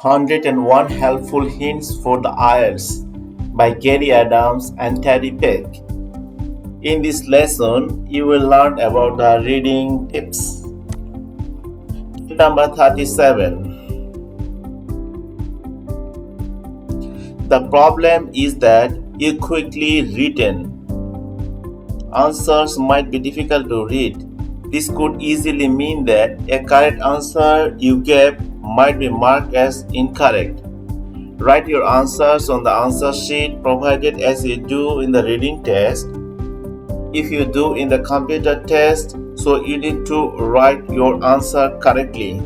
101 Helpful Hints for the Ielts by Gary Adams and Terry Peck. In this lesson, you will learn about the reading tips. Tip number 37. The problem is that you quickly written answers might be difficult to read. This could easily mean that a correct answer you gave might be marked as incorrect. Write your answers on the answer sheet provided as you do in the reading test. If you do in the computer test, so you need to write your answer correctly.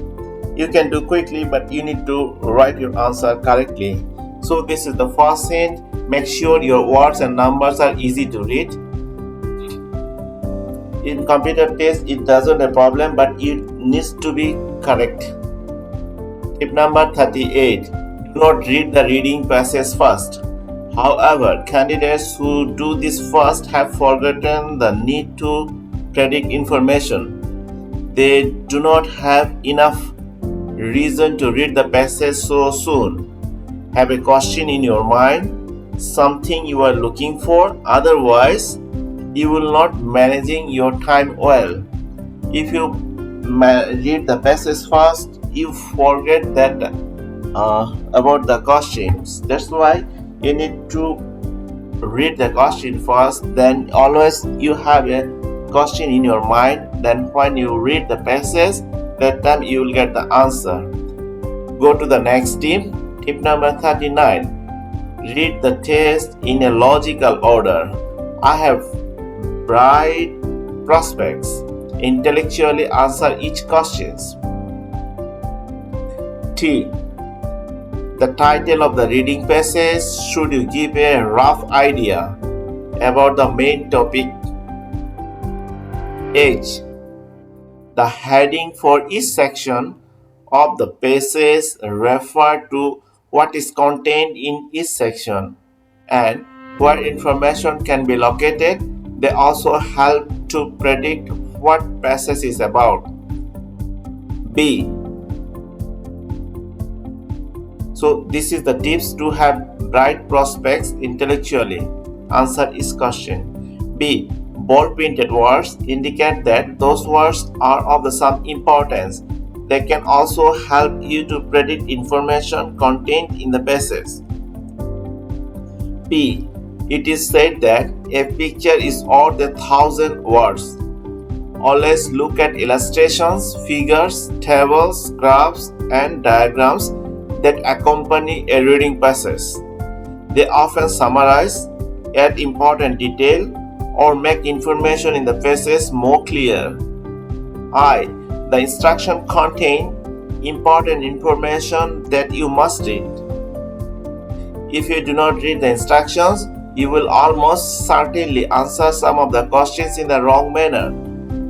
You can do quickly, but you need to write your answer correctly. So this is the first hint. Make sure your words and numbers are easy to read. In computer test, it doesn't have a problem, but it needs to be correct. Tip number 38. Do not read the reading passage first. However, candidates who do this first have forgotten the need to predict information. They do not have enough reason to read the passage so soon. Have a question in your mind, something you are looking for, otherwise you will not managing your time well. If you read the passage first, you forget that about the questions. That's why you need to read the question first. Then always you have a question in your mind. Then when you read the passage, that time you will get the answer. Go to the next tip. Tip number 39. Read the test in a logical order. I have bright prospects. Intellectually answer each question. T. The title of the reading passage should give a rough idea about the main topic. H. The heading for each section of the passage refer to what is contained in each section and where information can be located. They also help to predict what passage is about. B. So this is the tips to have bright prospects intellectually. Answer is question. B. Bold printed words indicate that those words are of the some importance. They can also help you to predict information contained in the passage. P. It is said that a picture is worth 1,000 words. Always look at illustrations, figures, tables, graphs, and diagrams that accompany a reading passage. They often summarize, add important detail, or make information in the passage more clear. I. The instruction contain important information that you must read. If you do not read the instructions, you will almost certainly answer some of the questions in the wrong manner.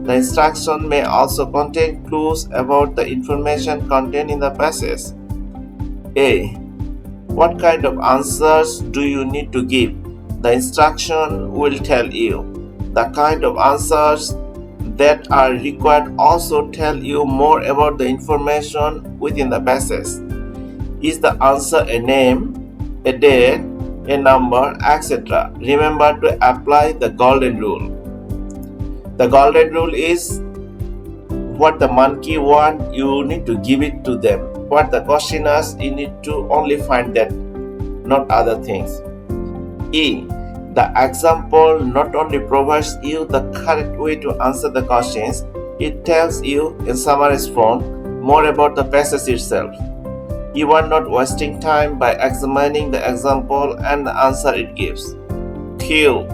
The instruction may also contain clues about the information contained in the passage. A. What kind of answers do you need to give? The instruction will tell you. The kind of answers that are required also tell you more about the information within the passage. Is the answer a name, a date, a number, etc.? Remember to apply the golden rule. The golden rule is what the monkey wants, you need to give it to them. What the questioners, you need to only find that, not other things. E. The example not only provides you the correct way to answer the questions, it tells you in summarized form more about the passage itself. You are not wasting time by examining the example and the answer it gives. Q.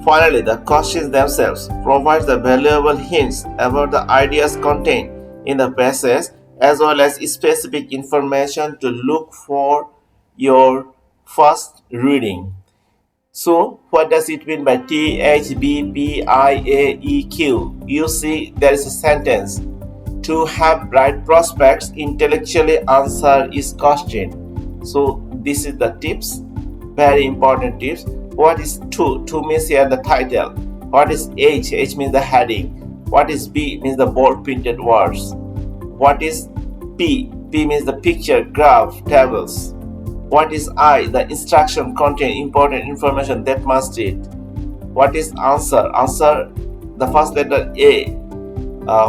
Finally, the questions themselves provide the valuable hints about the ideas contained in the passage as well as specific information to look for your first reading. So, what does it mean by THBPIAEQ? You see, there is a sentence. To have bright prospects, intellectually answer is question. So, this is the tips, very important tips. What is 2? 2 means here the title. What is H? H means the heading. What is B? Means the bold printed words. What is P? P. P means the picture, graph, tables. What is I? The instruction contain important information that must read. What is answer? Answer, the first letter A.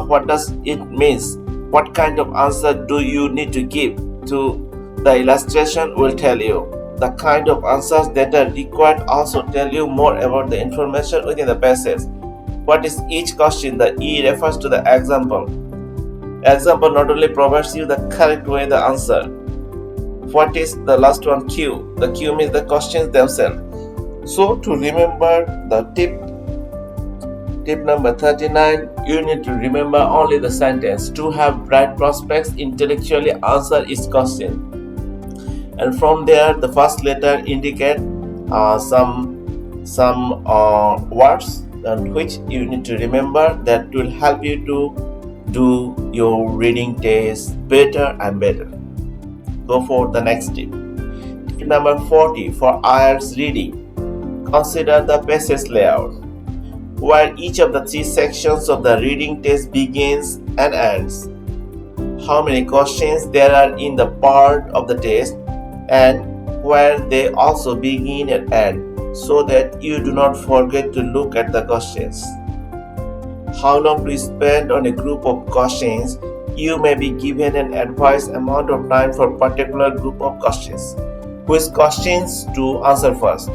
What does it means? What kind of answer do you need to give? To the illustration will tell you. The kind of answers that are required also tell you more about the information within the passage. What is each question? The E refers to the example. Example not only provides you the correct way the answer. What is the last one? Q. The Q means the questions themselves. So to remember the tip number 39, you need to remember only the sentence. To have bright prospects, intellectually answer each question. And from there, the first letter indicate some words and which you need to remember that will help you to do your reading test better and better. Go for the next tip. Tip number 40 for Ielts reading. Consider the passage layout, where each of the three sections of the reading test begins and ends. How many questions there are in the part of the test and where they also begin and end, so that you do not forget to look at the questions. How long to spend on a group of questions? You may be given an advised amount of time for a particular group of questions. Which questions to answer first?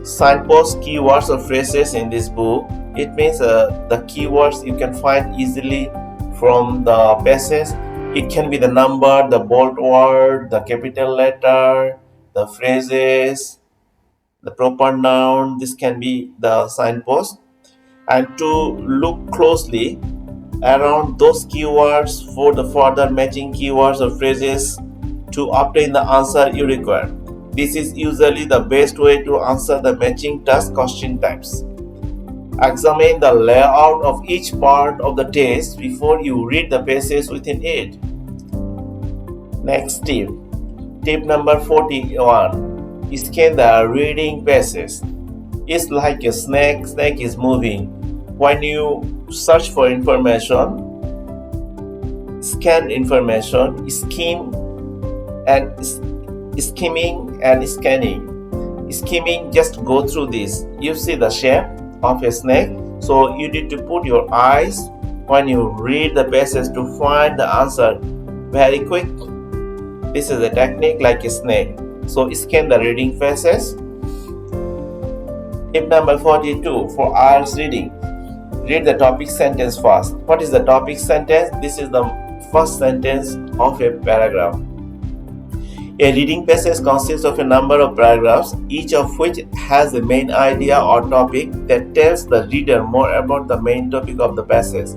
Signpost keywords or phrases in this book. It means the keywords you can find easily from the passage. It can be the number, the bold word, the capital letter, the phrases, the proper noun. This can be the signpost. And to look closely around those keywords for the further matching keywords or phrases to obtain the answer you require. This is usually the best way to answer the matching task question types. Examine the layout of each part of the test before you read the passage within it. Next tip. Tip number 41. Scan the reading passage. It's like a snake. Snake is moving. When you search for information, scan information, skim and skimming and scanning. Skimming, just go through this. You see the shape of a snake, so you need to put your eyes when you read the passage to find the answer very quick. This is a technique like a snake. So scan the reading passage. Tip number 42 for Ielts reading. Read the topic sentence first. What is the topic sentence? This is the first sentence of a paragraph. A reading passage consists of a number of paragraphs, each of which has a main idea or topic that tells the reader more about the main topic of the passage.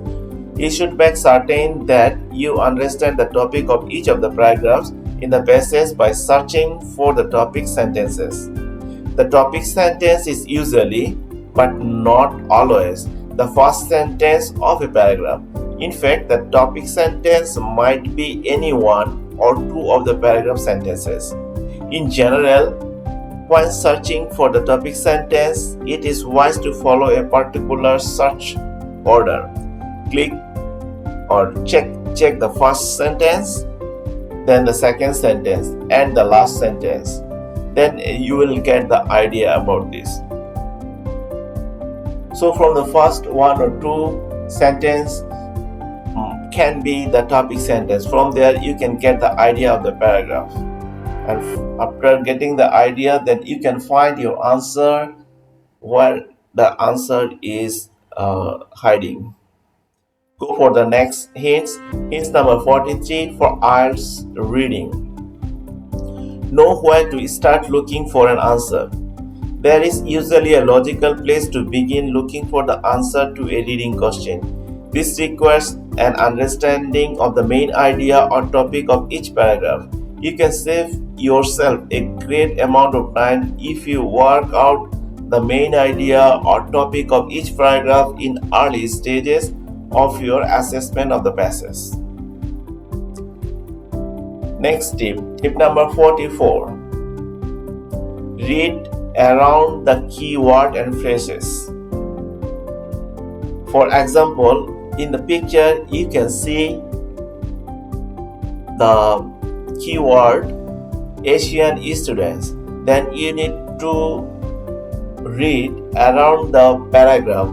You should make certain that you understand the topic of each of the paragraphs in the passage by searching for the topic sentences. The topic sentence is usually, but not always, the first sentence of a paragraph. In fact, the topic sentence might be any one or two of the paragraph sentences. In general, when searching for the topic sentence, it is wise to follow a particular search order. Click or check the first sentence, then the second sentence, and the last sentence. Then you will get the idea about this. So from the first one or two sentence can be the topic sentence. From there you can get the idea of the paragraph. And after getting the idea, then you can find your answer where the answer is hiding. Go for the next hints. Hints number 43 for Ielts reading. Know where to start looking for an answer. There is usually a logical place to begin looking for the answer to a reading question. This requires an understanding of the main idea or topic of each paragraph. You can save yourself a great amount of time if you work out the main idea or topic of each paragraph in early stages of your assessment of the passage. Next tip, tip number 44. Read around the keyword and phrases. For example, in the picture you can see the keyword Asian students, then you need to read around the paragraph.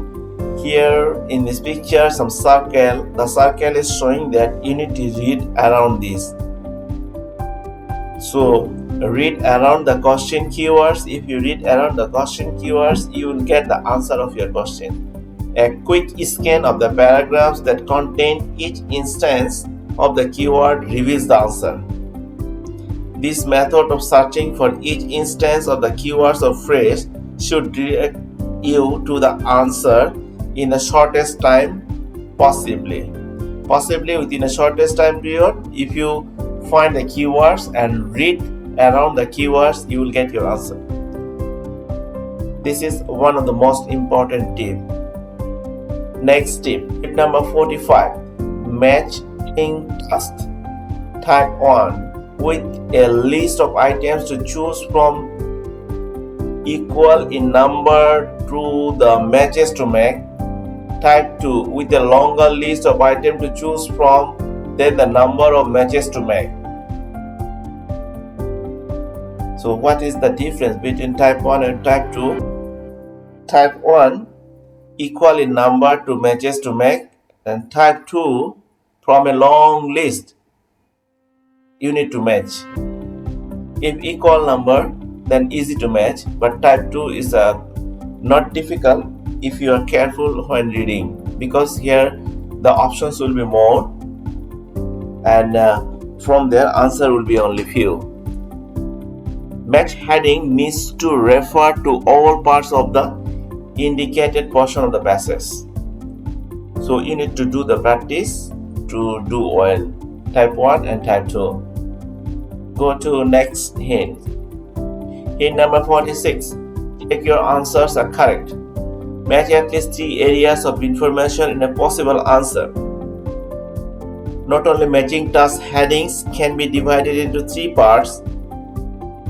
Here in this picture, some circle. The circle is showing that you need to read around this. So read around the question keywords. If you read around the question keywords, you will get the answer of your question. A quick scan of the paragraphs that contain each instance of the keyword reveals the answer. This method of searching for each instance of the keywords or phrase should direct you to the answer in the shortest time possibly within a shortest time period. If you find the keywords and read around the keywords, you will get your answer. This is one of the most important tips. Next tip number 45, matching task. Type 1, with a list of items to choose from equal in number to the matches to make. Type 2, with a longer list of items to choose from than the number of matches to make. So what is the difference between type 1 and type 2? Type 1, equal in number to matches to make, and type 2, from a long list you need to match. If equal number, then easy to match, but type 2 is not difficult if you are careful when reading, because here the options will be more, and from there answer will be only few. Match heading needs to refer to all parts of the indicated portion of the passage. So you need to do the practice to do well. Type 1 and type 2. Go to next hint. Hint number 46. Check your answers are correct. Match at least 3 areas of information in a possible answer. Not only matching task headings can be divided into 3 parts.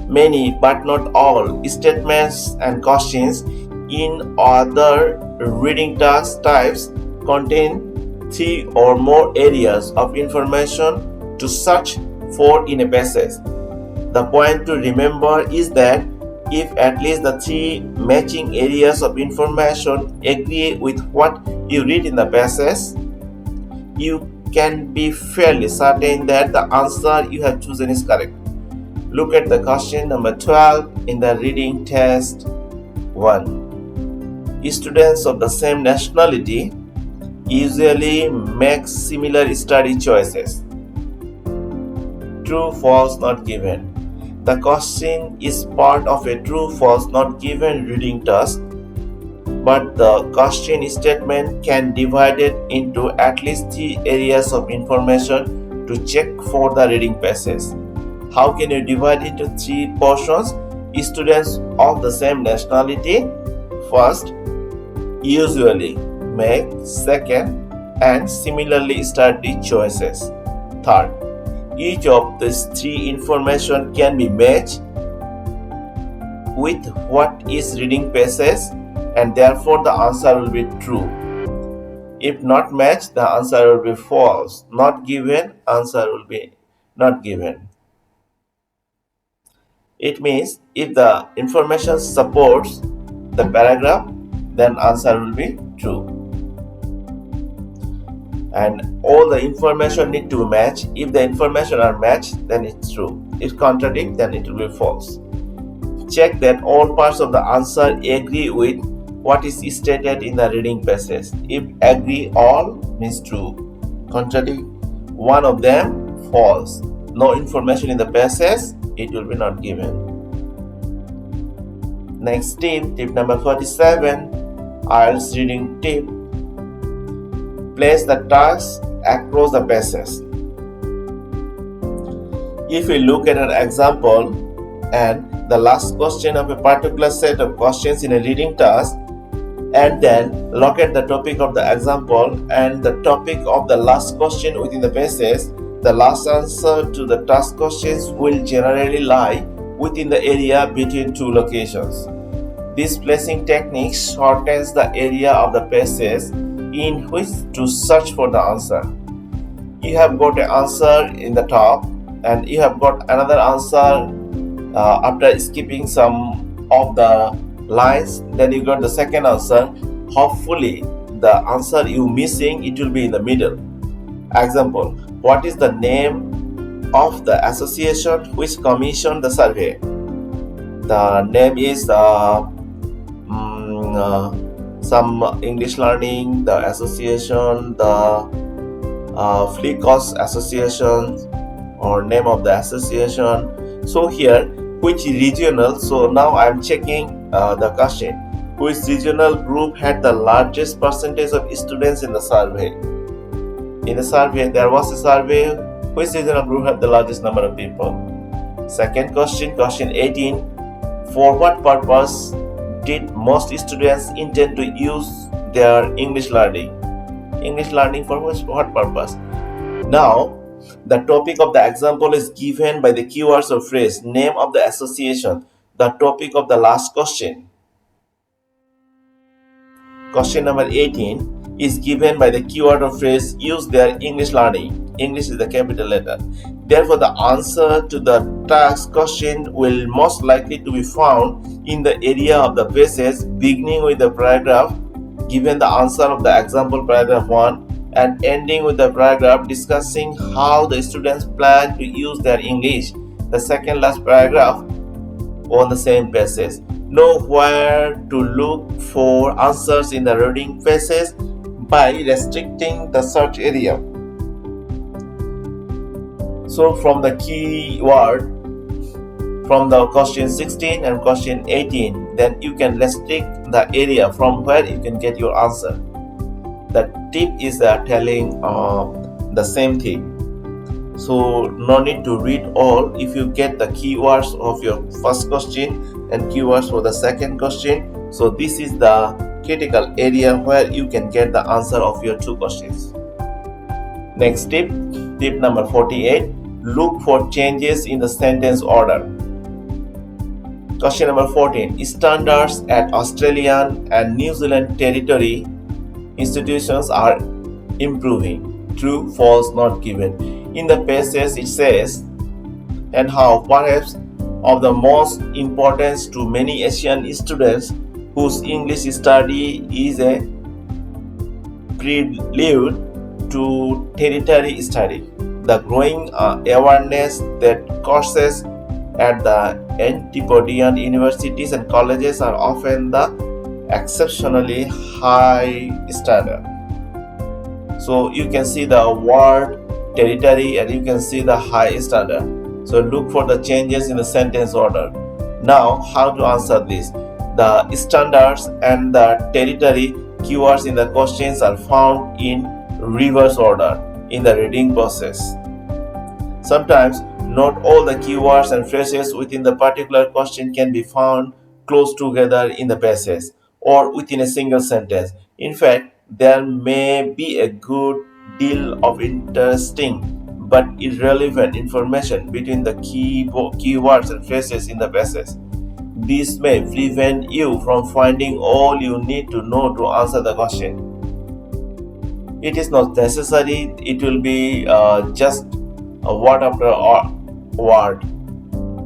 Many, but not all, statements and questions in other reading task types contain 3 or more areas of information to search for in a passage. The point to remember is that if at least the 3 matching areas of information agree with what you read in the passage, you can be fairly certain that the answer you have chosen is correct. Look at the question number 12 in the reading test 1. Students of the same nationality usually make similar study choices. True, false, not given. The question is part of a true, false, not given reading task, but the question statement can be divided into at least 3 areas of information to check for the reading passage. How can you divide into 3 portions? Students of the same nationality, first, usually make, second, and similarly study choices, third. Each of these 3 information can be matched with what is reading passage, and therefore the answer will be true. If not matched, the answer will be false. Not given, answer will be not given. It means if the information supports the paragraph, then answer will be true. And all the information need to match. If the information are matched, then it's true. If contradict, then it will be false. Check that all parts of the answer agree with what is stated in the reading passage. If agree all, means true. Contradict one of them, false. No information in the passage, it will be not given. Next tip number 47, Ielts reading tip. Place the task across the passage. If we look at an example and the last question of a particular set of questions in a reading task, and then locate the topic of the example and the topic of the last question within the passage, the last answer to the task questions will generally lie within the area between 2 locations. This placing technique shortens the area of the passage in which to search for the answer. you have got an answer in the top and you have got another answer after skipping some of the lines, then you got the second answer. Hopefully the answer you missing, it will be in the middle. Example, what is the name of the association which commissioned the survey? The name is some English learning, the association, the free cost association, or name of the association. So here, which regional, so now I am checking the question, which regional group had the largest percentage of students in the survey? In the survey, there was a survey, which regional group had the largest number of people? Second question, question 18, for what purpose did most students intend to use their English learning? English learning for what purpose? Now, the topic of the example is given by the keywords or phrase, name of the association, the topic of the last question. Question number 18 is given by the keyword or phrase, use their English learning. English is the capital letter. Therefore, the answer to the task question will most likely to be found in the area of the passage beginning with the paragraph given the answer of the example paragraph 1 and ending with the paragraph discussing how the students plan to use their English, the second last paragraph on the same passage. Know where to look for answers in the reading passage by restricting the search area. So from the keyword from the question 16 and question 18, then you can restrict the area from where you can get your answer. The tip is telling the same thing. So no need to read all. If you get the keywords of your first question and keywords for the second question, so this is the critical area where you can get the answer of your two questions. Next tip number 48, look for changes in the sentence order. Question number 14, standards at Australian and New Zealand territory institutions are improving. True, false, not given. In the passage it says, and how perhaps of the most importance to many Asian students whose English study is a prelude to tertiary study. The growing awareness that courses at the Antipodean universities and colleges are often the exceptionally high standard. So you can see the word territory and you can see the high standard. So look for the changes in the sentence order. Now, how to answer this? The standards and the territory keywords in the questions are found in reverse order in the reading process. Sometimes not all the keywords and phrases within the particular question can be found close together in the passage or within a single sentence. In fact, there may be a good deal of interesting but irrelevant information between the keywords and phrases in the passage. This may prevent you from finding all you need to know to answer the question. It is not necessary, it will be just a word after word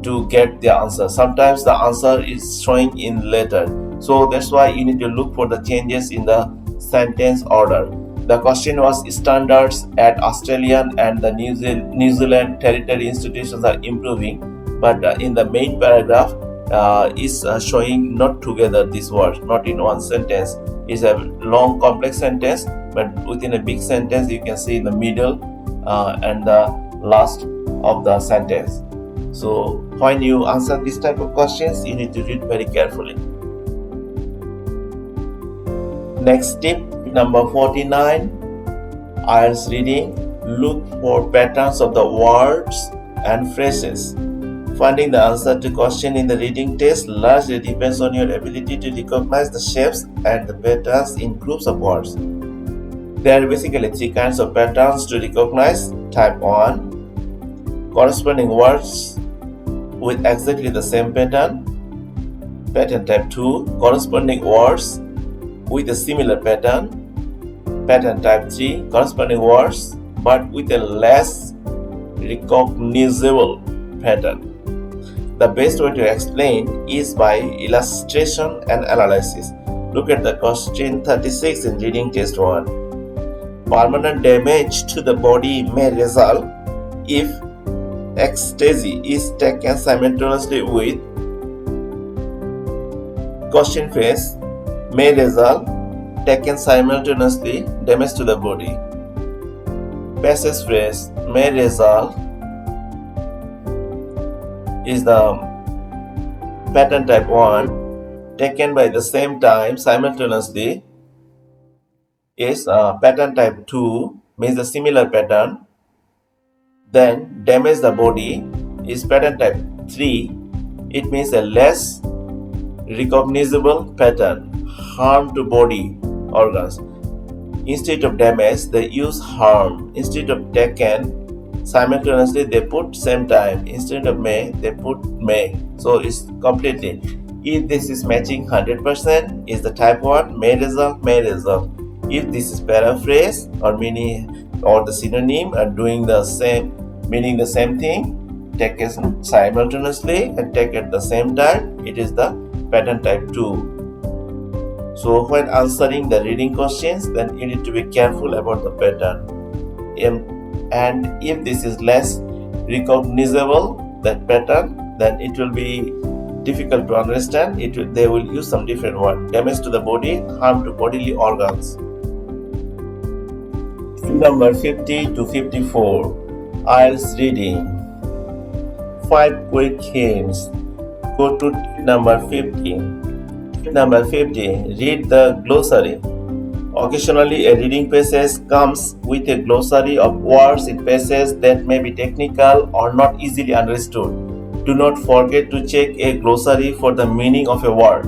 to get the answer. Sometimes the answer is showing in later. So that's why you need to look for the changes in the sentence order. The question was, standards at Australian and the New Zealand territory institutions are improving, but in the main paragraph is showing not together this word, not in one sentence. It's a long complex sentence, but within a big sentence you can see in the middle and the last of the sentence. So when you answer this type of questions, you need to read very carefully. Next tip, number 49, IELTS reading. Look for patterns of the words and phrases. Finding the answer to question in the reading test largely depends on your ability to recognize the shapes and the patterns in groups of words. There are basically three kinds of patterns to recognize. Type 1, corresponding words with exactly the same pattern. Pattern type 2, corresponding words with a similar pattern. Pattern type 3, corresponding words but with a less recognizable pattern. The best way to explain is by illustration and analysis. Look at the question 36 in reading test 1. Permanent damage to the body may result if ecstasy is taken simultaneously with question phrase may result taken simultaneously damage to the body. Passage phrase may result is the pattern type 1 taken by the same time simultaneously is pattern type 2 means the similar pattern. Then damage the body is pattern type 3. It means a less recognizable pattern, harm to body organs. Instead of damage, they use harm. Instead of taken simultaneously, they put same time. Instead of may, they put may. So it's completely. If this is matching 100%, is the type 1 may result, may result. If this is paraphrase or meaning or the synonym and doing the same, meaning the same thing, take it simultaneously and take at the same time, it is the pattern type 2. So when answering the reading questions, then you need to be careful about the pattern. And if this is less recognizable, that pattern, then it will be difficult to understand. They will use some different word. Damage to the body, harm to bodily organs. Number 50 to 54. Ielts reading. 5 quick hints. Go to number 50. Number 50. Read the glossary. Occasionally, a reading passage comes with a glossary of words in passages that may be technical or not easily understood. Do not forget to check a glossary for the meaning of a word.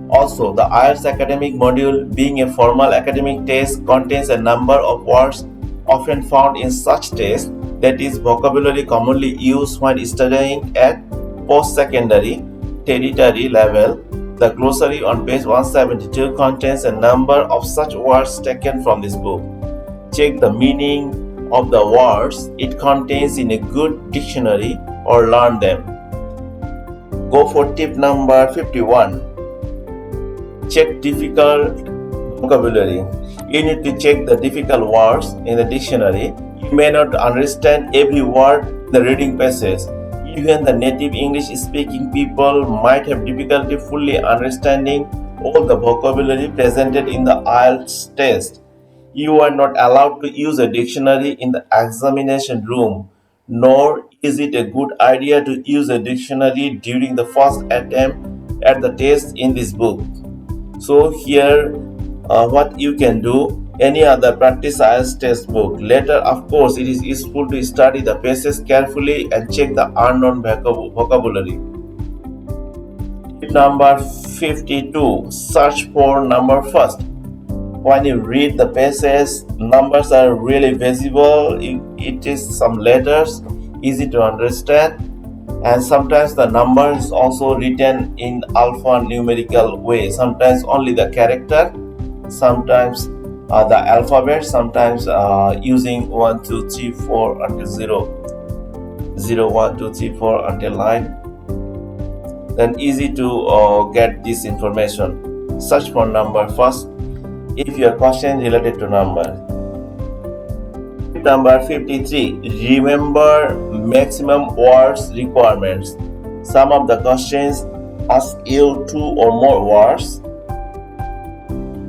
Also, the Ielts academic module, being a formal academic test, contains a number of words often found in such tests, that is, vocabulary commonly used when studying at post-secondary tertiary level. The glossary on page 172 contains a number of such words taken from this book. Check the meaning of the words it contains in a good dictionary or learn them. Go for tip number 51. Check difficult vocabulary. You need to check the difficult words in the dictionary. You may not understand every word in the reading passage. Even the native English-speaking people might have difficulty fully understanding all the vocabulary presented in the Ielts test. You are not allowed to use a dictionary in the examination room, nor is it a good idea to use a dictionary during the first attempt at the test in this book. So here, what you can do, any other practice Ielts test book. Later, of course, it is useful to study the passages carefully and check the unknown vocabulary. Tip number 52. Search for number first. When you read the passage, numbers are really visible. It is some letters, easy to understand. And sometimes the number is also written in alphanumerical way. Sometimes only the character, sometimes the alphabet, sometimes using 1, 2, 3, 4 until 0. 0, 1, 2, 3, 4 until 9. Then easy to get this information. Search for number first if your question related to number. Number 53. Remember maximum words requirements. Some of the questions ask you 2 or more words,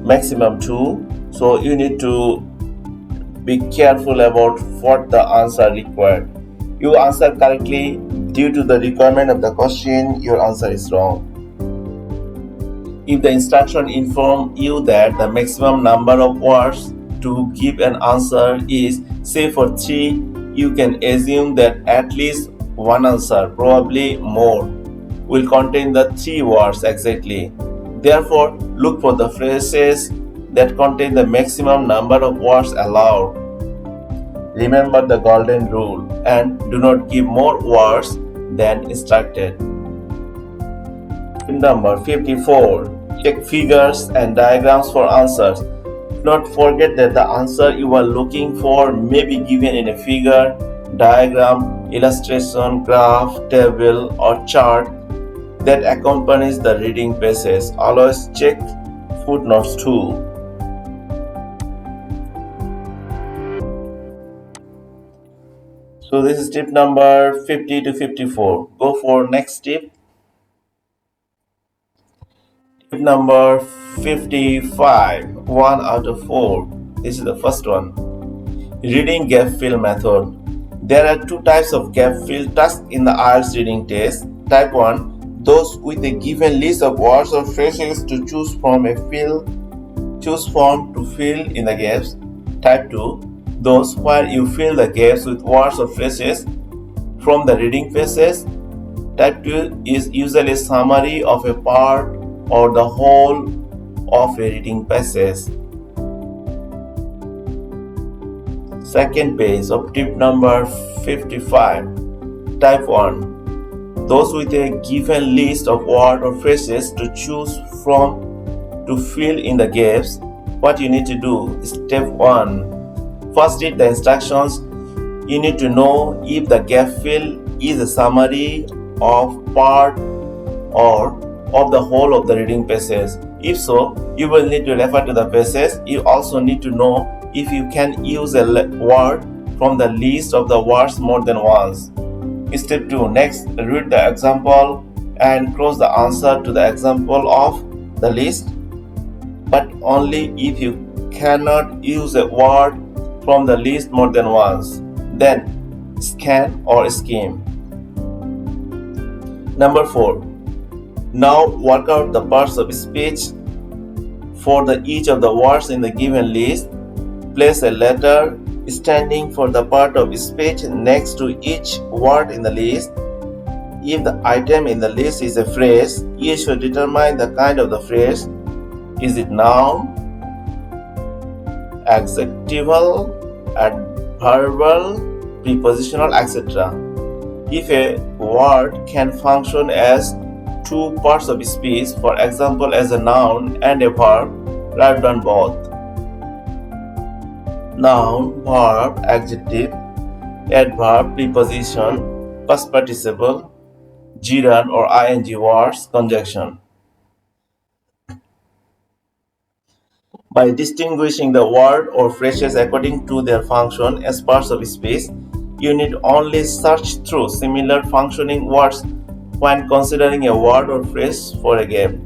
maximum 2. So you need to be careful about what the answer required. You answer correctly due to the requirement of the question, your answer is wrong. If the instruction inform you that the maximum number of words to give an answer is, say, for 3, you can assume that at least one answer, probably more, will contain the 3 words exactly. Therefore, look for the phrases that contain the maximum number of words allowed. Remember the golden rule and do not give more words than instructed. Number 54. Check figures and diagrams for answers. Do not forget that the answer you are looking for may be given in a figure, diagram, illustration, graph, table, or chart that accompanies the reading passage. Always check footnotes too. So this is tip number 50 to 54. Go for next tip. Tip number 55. 1 out of 4. This is the first one. Reading gap fill method. There are two types of gap fill tasks in the Ielts reading test. Type 1. Those with a given list of words or phrases to choose from to fill in the gaps. Type 2. Those where you fill the gaps with words or phrases from the reading passage. Type 2 is usually a summary of a part or the whole of a reading passage. Second page of tip number 55. Type 1. Those with a given list of words or phrases to choose from to fill in the gaps. What you need to do is step 1. First read the instructions. You need to know if the gap fill is a summary of part or of the whole of the reading passage. If so, you will need to refer to the passage. You also need to know if you can use a word from the list of the words more than once. Step 2. Next, read the example and cross the answer to the example of the list, but only if you cannot use a word from the list more than once. Then scan or skim. Number 4. Now work out the parts of speech for each of the words in the given list. Place a letter standing for the part of speech next to each word in the list. If the item in the list is a phrase, you should determine the kind of the phrase. Is it noun, adjectival, adverbial, prepositional, etc. If a word can function as two parts of speech, for example as a noun and a verb, write down both. Noun, verb, adjective, adverb, preposition, past participle, gerund or ing words, conjunction. By distinguishing the word or phrases according to their function as parts of speech, you need only search through similar functioning words when considering a word or phrase for a game.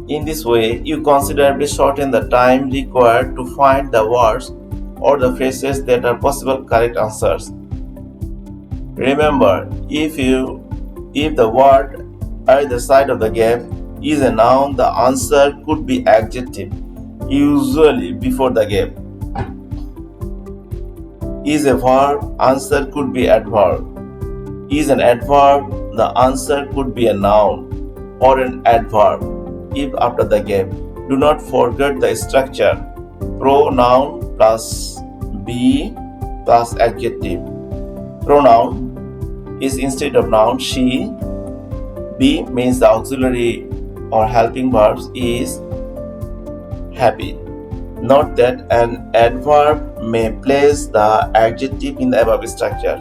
In this way, you considerably shorten the time required to find the words or the phrases that are possible correct answers. Remember, if the word at the side of the gap is a noun, the answer could be adjective, usually before the gap. Is a verb, answer could be adverb. Is an adverb, the answer could be a noun or an adverb if after the gap. Do not forget the structure. Pronoun plus be plus adjective. Pronoun is instead of noun she. Be means the auxiliary or helping verbs is happy. Note that an adverb may place the adjective in the above structure.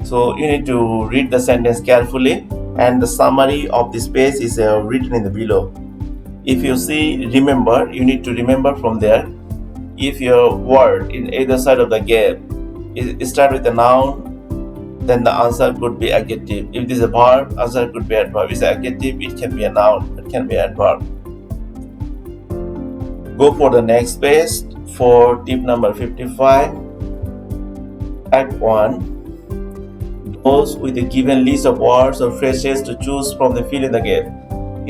So you need to read the sentence carefully, and the summary of this page is written in the below. If you see remember, you need to remember from there. If your word in either side of the gap start with a noun, then the answer could be adjective. If it is a verb, answer could be adverb. If it's an adjective, it can be a noun, it can be adverb. Go for the next page for tip number 55. Type 1. Those with a given list of words or phrases to choose from the fill in the gap.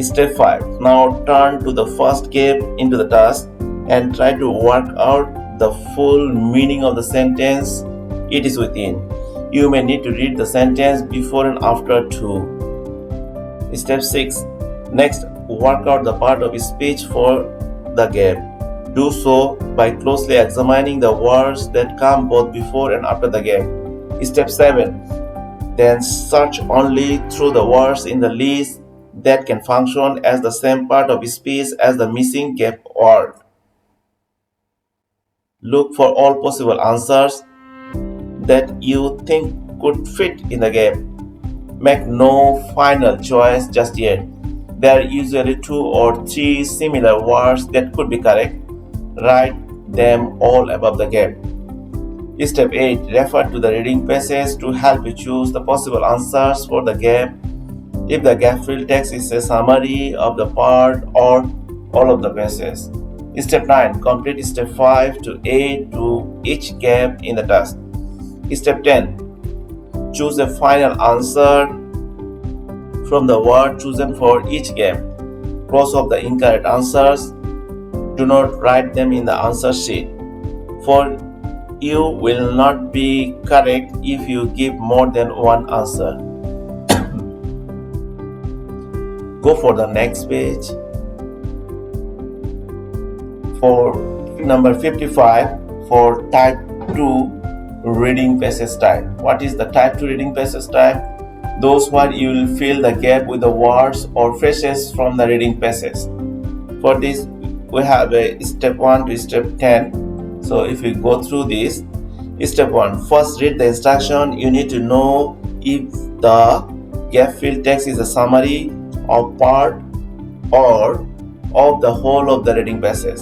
Step 5. Now turn to the first gap into the task and try to work out the full meaning of the sentence it is within. You may need to read the sentence before and after too. Step 6. Next, work out the part of speech for the gap. Do so by closely examining the words that come both before and after the gap. Step 7. Then search only through the words in the list that can function as the same part of speech as the missing gap word. Look for all possible answers that you think could fit in the game. Make no final choice just yet. There are usually 2 or 3 similar words that could be correct. Write them all above the gap. Step 8. Refer to the reading passage to help you choose the possible answers for the gap. If the gap fill text is a summary of the part or all of the passage. Step 9. Complete step 5 to 8 to each gap in the task. Step 10. Choose a final answer from the word chosen for each gap. Cross off the incorrect answers. Do not write them in the answer sheet. For you will not be correct if you give more than one answer. Go for the next page. For number 55, for type 2 reading passage type. What is the type 2 reading passage type? Those where you will fill the gap with the words or phrases from the reading passage. For this, we have a step 1 to step 10. So if we go through this, step 1, first read the instruction. You need to know if the gap fill text is a summary of part or of the whole of the reading passage.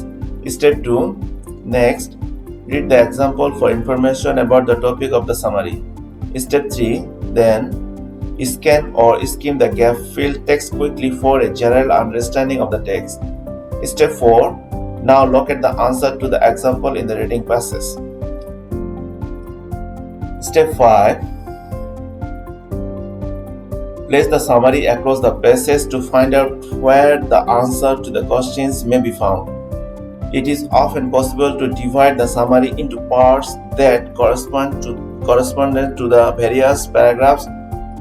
Step 2, next, read the example for information about the topic of the summary. Step 3, then scan or skim the gap fill text quickly for a general understanding of the text. Step 4, now locate the answer to the example in the reading passage. Step 5, place the summary across the passage to find out where the answer to the questions may be found. It is often possible to divide the summary into parts that correspond to the various paragraphs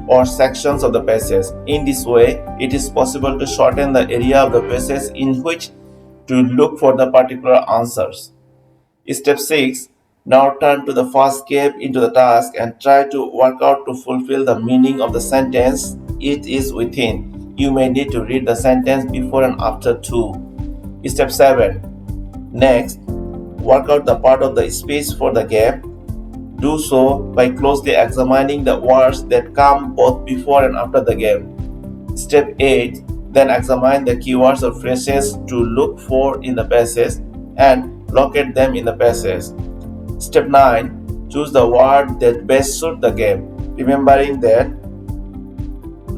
or sections of the passage. In this way, it is possible to shorten the area of the passage in which to look for the particular answers. Step 6. Now turn to the first gap into the task and try to work out to fulfill the meaning of the sentence it is within. You may need to read the sentence before and after too. Step 7. Next, work out the part of the speech for the gap. Do so by closely examining the words that come both before and after the gap. Step 8. Then examine the keywords or phrases to look for in the passage and locate them in the passage. Step 9. Choose the word that best suit the gap, remembering that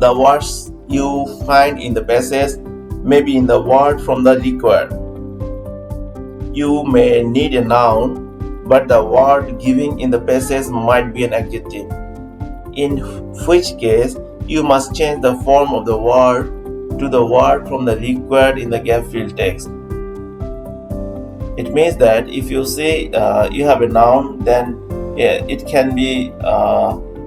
the words you find in the passage may be in the word from the required. You may need a noun, but the word given in the passage might be an adjective, in which case you must change the form of the word to the word from the required in the gap fill text. It means that if you say you have a noun, then it can be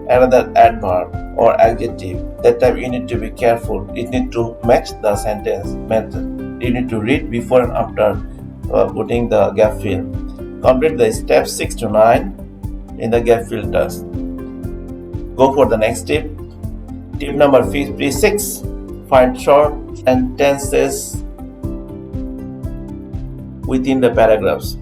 another adverb or adjective. That time you need to be careful. It needs to match the sentence method. You need to read before and after putting the gap fill. Complete the steps 6 to 9 in the gap fill task. Go for the next tip. Tip number 56. Find short sentences within the paragraphs.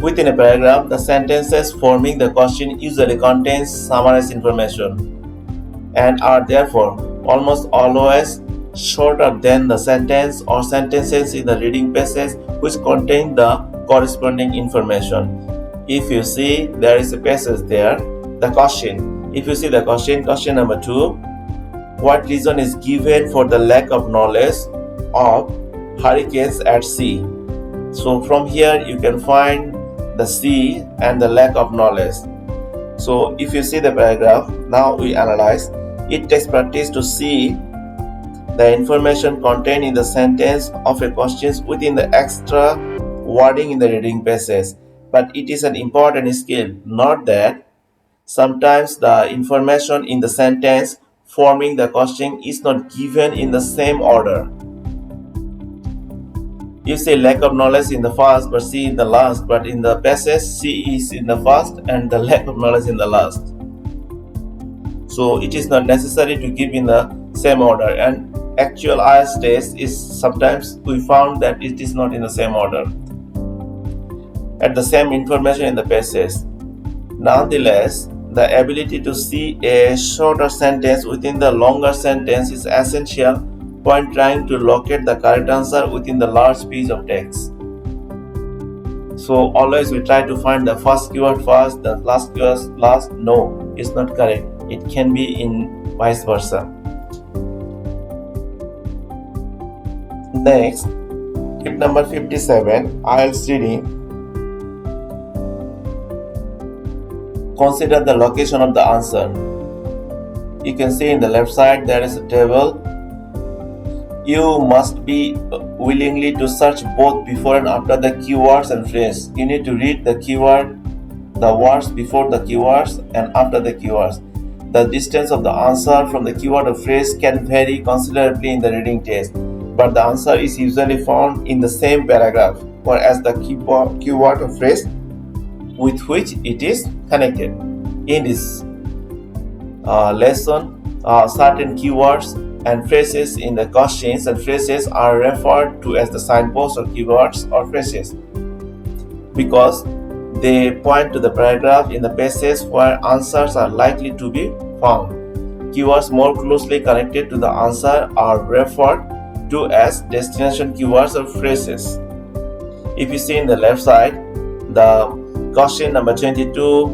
Within a paragraph, the sentences forming the question usually contains summarized information and are therefore almost always shorter than the sentence or sentences in the reading passage which contain the corresponding information. If you see there is a passage there, the question. If you see the question number 2, what reason is given for the lack of knowledge of hurricanes at sea? So from here you can find the sea and the lack of knowledge. So if you see the paragraph, now we analyze. It takes practice to see the information contained in the sentence of a question within the extra wording in the reading passage. But it is an important skill. Note that sometimes the information in the sentence forming the question is not given in the same order. You say lack of knowledge in the first but C in the last, but in the passage C is in the first and the lack of knowledge in the last. So it is not necessary to give in the same order, and actual IELTS test is sometimes we found that it is not in the same order at the same information in the passage. Nonetheless, the ability to see a shorter sentence within the longer sentence is essential when trying to locate the correct answer within the large piece of text. So always we try to find the first keyword first, the last keyword last. No, it's not correct. It can be in vice versa. Next, tip number 57, IELTS reading. Consider the location of the answer. You can see in the left side there is a table. You must be willingly to search both before and after the keywords and phrase. You need to read the keyword, the words before the keywords and after the keywords. The distance of the answer from the keyword or phrase can vary considerably in the reading test, but the answer is usually found in the same paragraph, whereas the keyword or phrase with which it is connected. In this lesson, certain keywords and phrases in the questions and phrases are referred to as the signposts or keywords or phrases because they point to the paragraph in the passage where answers are likely to be found. Keywords more closely connected to the answer are referred to as destination keywords or phrases. If you see in the left side, the question number 22,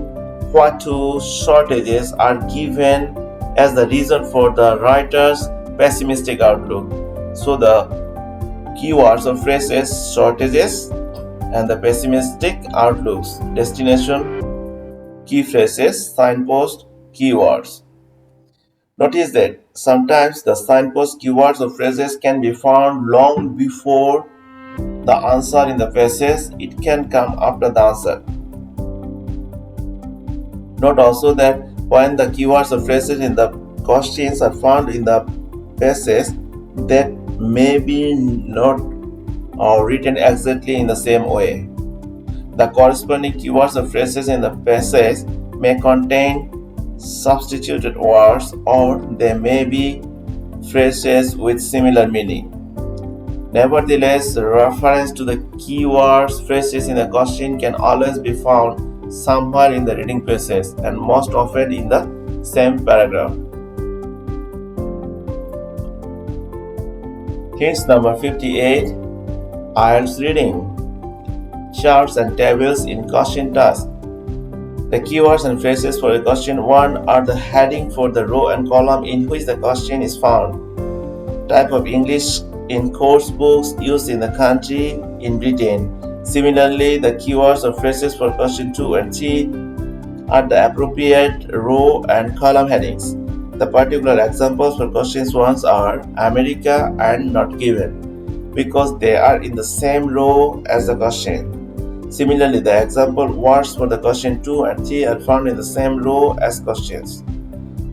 what two shortages are given as the reason for the writer's pessimistic outlook? So the keywords or phrases, shortages and the pessimistic outlooks, destination, key phrases, signpost, keywords. Notice that sometimes the signpost, keywords or phrases can be found long before the answer in the passage. It can come after the answer. Note also that when the keywords or phrases in the questions are found in the passage, that may be not written exactly in the same way. The corresponding keywords or phrases in the passage may contain substituted words, or they may be phrases with similar meaning. Nevertheless, reference to the keywords, phrases in the question can always be found somewhere in the reading passage and most often in the same paragraph. Hints number 58, IELTS reading. Charts and tables in question task. The keywords and phrases for the question 1 are the heading for the row and column in which the question is found. Type of English in course books used in the country in Britain. Similarly, the keywords or phrases for question 2 and 3 are the appropriate row and column headings. The particular examples for questions 1 are America and not given because they are in the same row as the question. Similarly, the example words for the question 2 and 3 are found in the same row as questions.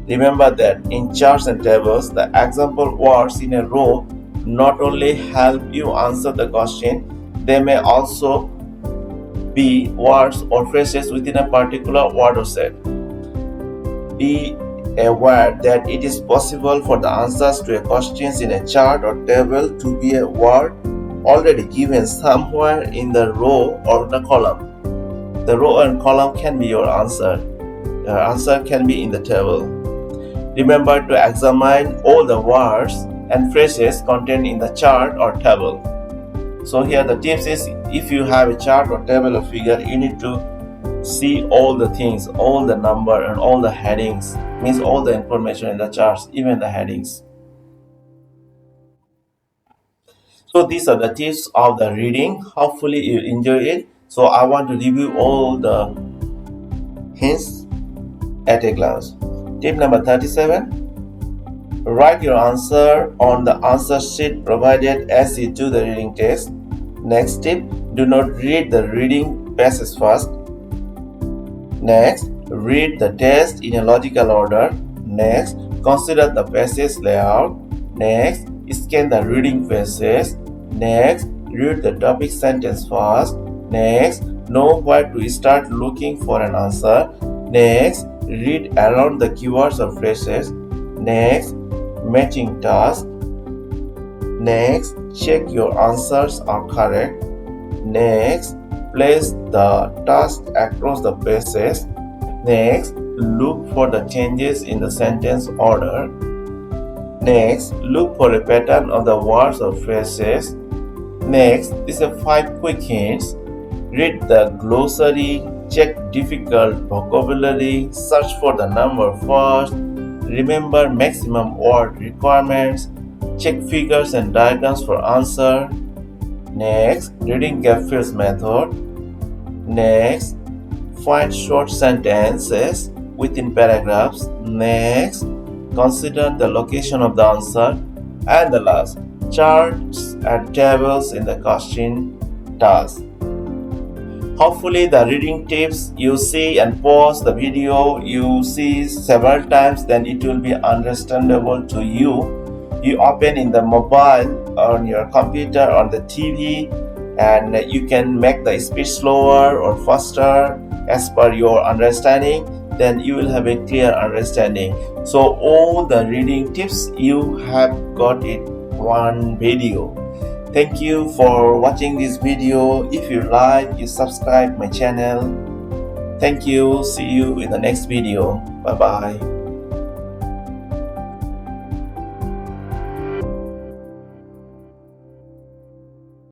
Remember that in charts and tables, the example words in a row not only help you answer the question, they may also be words or phrases within a particular word or set. Be aware that it is possible for the answers to a question in a chart or table to be a word already given somewhere in the row or the column. The row and column can be your answer. Your answer can be in the table. Remember to examine all the words and phrases contained in the chart or table. So here the tips is, if you have a chart or table or figure, you need to see all the things, all the number and all the headings, means all the information in the charts, even the headings. So these are the tips of the reading. Hopefully you enjoy it. So I want to review all the hints at a glance. Tip number 37. Write your answer on the answer sheet provided as you do the reading test. Next tip, do not read the reading passage first. Next, read the test in a logical order. Next, consider the passage layout. Next, scan the reading passage. Next, read the topic sentence first. Next, know where to start looking for an answer. Next, read around the keywords or phrases. Next, matching task. Next, check your answers are correct. Next, place the task across the pages. Next, look for the changes in the sentence order. Next, look for a pattern of the words or phrases. Next, these are 5 quick hints. Read the glossary, check difficult vocabulary, search for the number first, remember maximum word requirements, check figures and diagrams for answer. Next, reading gap fills method. Next, find short sentences within paragraphs. Next, consider the location of the answer. And the last, charts and tables in the question task. Hopefully the reading tips you see and pause the video you see several times, then it will be understandable to you. You open in the mobile, on your computer, on the TV, and you can make the speed slower or faster as per your understanding. Then you will have a clear understanding. So all the reading tips you have got in one video. Thank you for watching this video. If you like, you subscribe my channel. Thank you. See you in the next video. Bye bye.